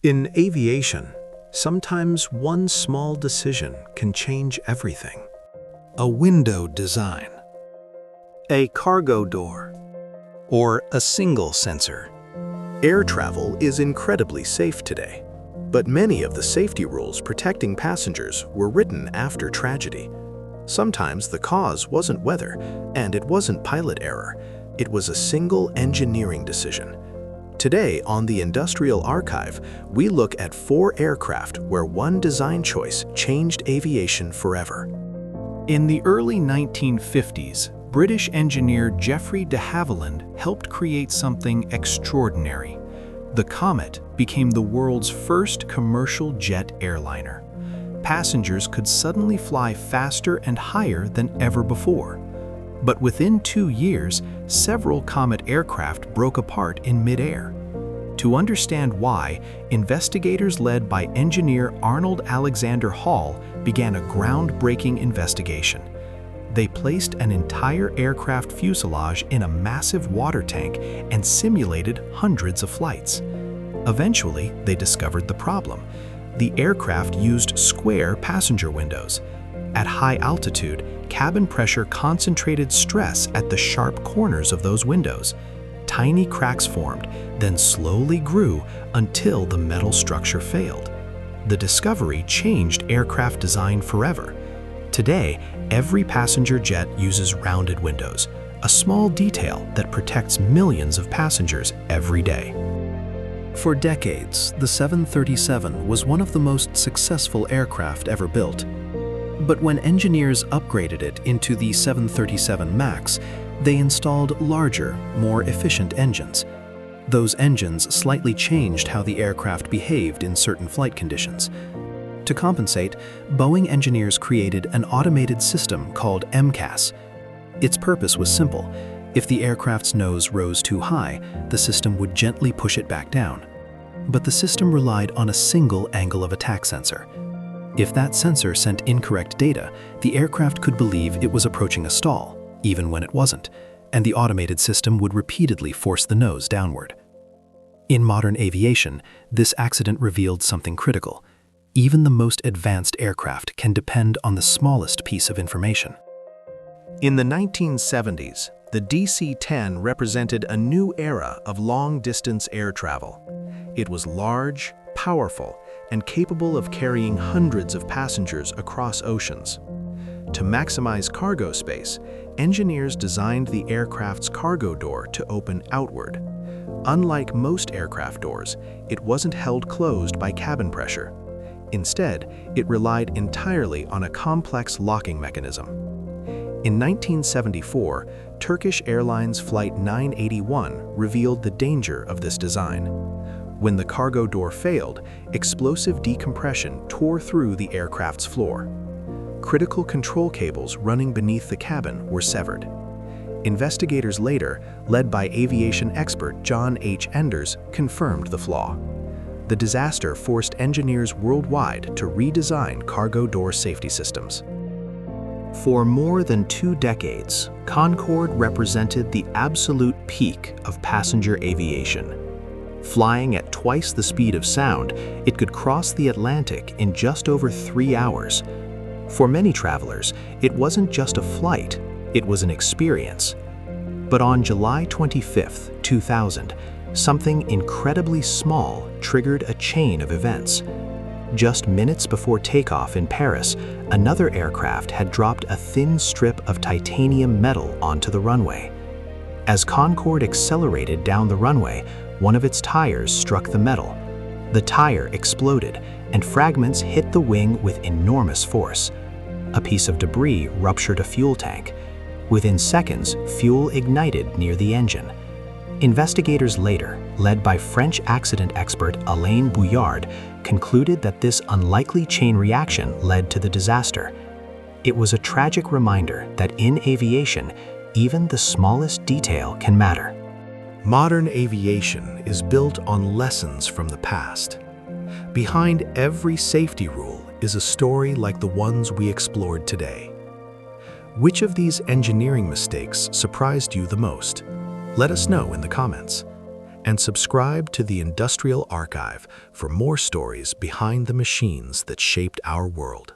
In aviation, sometimes one small decision can change everything. A window design, a cargo door, or a single sensor. Air travel is incredibly safe today, but many of the safety rules protecting passengers were written after tragedy. Sometimes the cause wasn't weather, and it wasn't pilot error. It was a single engineering decision. Today, on the Industrial Archive, we look at 4 aircraft where one design choice changed aviation forever. In the early 1950s, British engineer Geoffrey de Havilland helped create something extraordinary. The Comet became the world's first commercial jet airliner. Passengers could suddenly fly faster and higher than ever before. But within 2 years, several Comet aircraft broke apart in midair. To understand why, investigators led by engineer Arnold Alexander Hall began a groundbreaking investigation. They placed an entire aircraft fuselage in a massive water tank and simulated hundreds of flights. Eventually, they discovered the problem. The aircraft used square passenger windows. At high altitude, cabin pressure concentrated stress at the sharp corners of those windows. Tiny cracks formed, then slowly grew until the metal structure failed. The discovery changed aircraft design forever. Today, every passenger jet uses rounded windows, a small detail that protects millions of passengers every day. For decades, the 737 was one of the most successful aircraft ever built. But when engineers upgraded it into the 737 MAX, they installed larger, more efficient engines. Those engines slightly changed how the aircraft behaved in certain flight conditions. To compensate, Boeing engineers created an automated system called MCAS. Its purpose was simple. If the aircraft's nose rose too high, the system would gently push it back down. But the system relied on a single angle of attack sensor. If that sensor sent incorrect data, the aircraft could believe it was approaching a stall, even when it wasn't, and the automated system would repeatedly force the nose downward. In modern aviation, this accident revealed something critical. Even the most advanced aircraft can depend on the smallest piece of information. In the 1970s, the DC-10 represented a new era of long-distance air travel. It was large, powerful, and capable of carrying hundreds of passengers across oceans. To maximize cargo space, engineers designed the aircraft's cargo door to open outward. Unlike most aircraft doors, it wasn't held closed by cabin pressure. Instead, it relied entirely on a complex locking mechanism. In 1974, Turkish Airlines Flight 981 revealed the danger of this design. When the cargo door failed, explosive decompression tore through the aircraft's floor. Critical control cables running beneath the cabin were severed. Investigators later, led by aviation expert John H. Enders, confirmed the flaw. The disaster forced engineers worldwide to redesign cargo door safety systems. For more than 2 decades, Concorde represented the absolute peak of passenger aviation. Flying at twice the speed of sound, it could cross the Atlantic in just over 3 hours. For many travelers, it wasn't just a flight, it was an experience. But on July 25, 2000, something incredibly small triggered a chain of events. Just minutes before takeoff in Paris, another aircraft had dropped a thin strip of titanium metal onto the runway. As Concorde accelerated down the runway, one of its tires struck the metal. The tire exploded, and fragments hit the wing with enormous force. A piece of debris ruptured a fuel tank. Within seconds, fuel ignited near the engine. Investigators later, led by French accident expert Alain Bouillard, concluded that this unlikely chain reaction led to the disaster. It was a tragic reminder that in aviation, even the smallest detail can matter. Modern aviation is built on lessons from the past. Behind every safety rule is a story like the ones we explored today. Which of these engineering mistakes surprised you the most? Let us know in the comments. and subscribe to the Industrial Archive for more stories behind the machines that shaped our world.